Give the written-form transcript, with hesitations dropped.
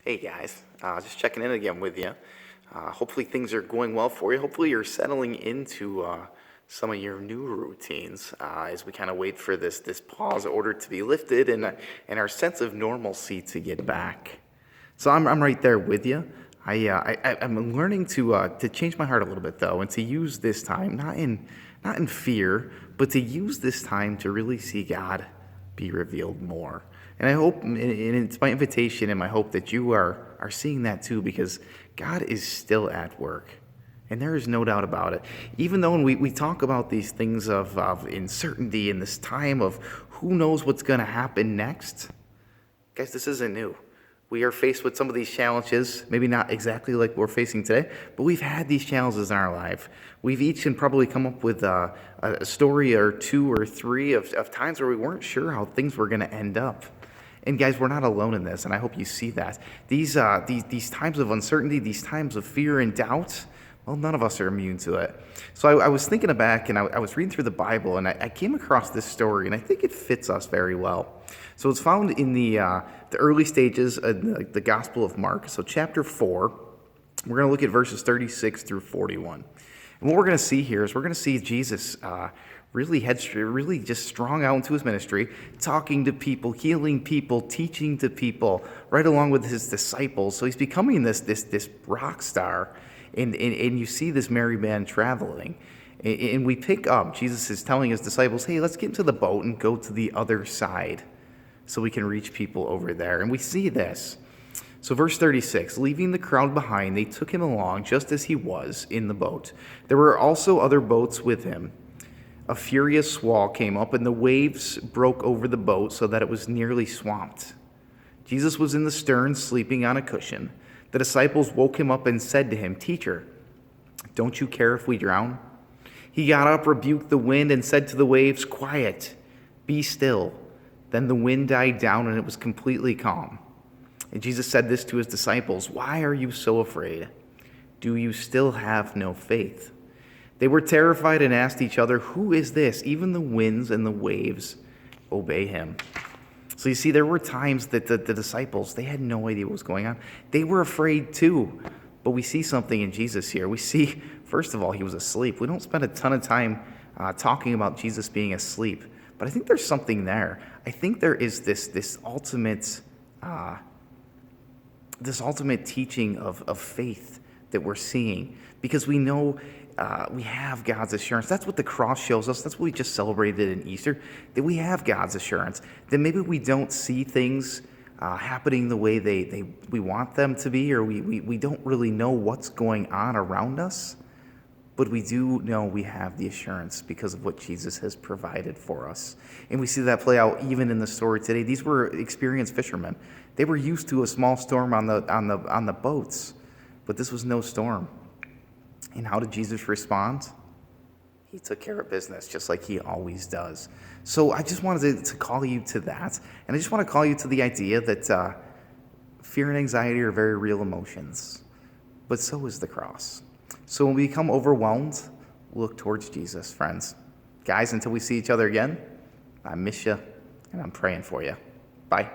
Hey guys, just checking in again with you. Hopefully things are going well for you. Hopefully you're settling into some of your new routines as we kind of wait for this pause order to be lifted and our sense of normalcy to get back. So I'm right there with you. I'm learning to change my heart a little bit though, and to use this time not in fear, but to use this time to really see God be revealed more. And I hope, and it's my invitation and my hope that you are seeing that too, because God is still at work. And there is no doubt about it. Even though when we talk about these things of uncertainty in this time of who knows what's going to happen next, guys, this isn't new. We are faced with some of these challenges, maybe not exactly like we're facing today, but we've had these challenges in our life. We've each can probably come up with a story or two or three of times where we weren't sure how things were going to end up. And guys, we're not alone in this, and I hope you see that. These times of uncertainty, these times of fear and doubt, well, none of us are immune to it. So I was thinking back, and I was reading through the Bible, and I came across this story, and I think it fits us very well. So it's found in the early stages of the Gospel of Mark. So chapter 4, we're going to look at verses 36 through 41. And what we're going to see here is we're going to see Jesus really just strong out into his ministry, talking to people, healing people, teaching to people, right along with his disciples. So he's becoming this rock star, and you see this merry man traveling. And we pick up, Jesus is telling his disciples, hey, let's get into the boat and go to the other side so we can reach people over there. And we see this. So verse 36, leaving the crowd behind, they took him along just as he was in the boat. There were also other boats with him. A furious squall came up, and the waves broke over the boat so that it was nearly swamped. Jesus was in the stern, sleeping on a cushion. The disciples woke him up and said to him, Teacher, don't you care if we drown? He got up, rebuked the wind, and said to the waves, Quiet, be still. Then the wind died down, and it was completely calm. And Jesus said this to his disciples, Why are you so afraid? Do you still have no faith? They were terrified and asked each other, Who is this? Even the winds and the waves obey him. So you see, there were times that the disciples, they had no idea what was going on. They were afraid too. But we see something in Jesus here. We see, first of all, he was asleep. We don't spend a ton of time talking about Jesus being asleep. But I think there's something there. I think there is this ultimate teaching of faith that we're seeing, because we know we have God's assurance. That's what the cross shows us. That's what we just celebrated in Easter, that we have God's assurance, that maybe we don't see things happening the way we want them to be, or we don't really know what's going on around us, but we do know we have the assurance because of what Jesus has provided for us. And we see that play out even in the story today. These were experienced fishermen. They were used to a small storm on the boats, but this was no storm. And how did Jesus respond? He took care of business just like he always does. So I just wanted to call you to that. And I just want to call you to the idea that fear and anxiety are very real emotions, but so is the cross. So when we become overwhelmed, look towards Jesus, friends. Guys, until we see each other again, I miss you, and I'm praying for you. Bye.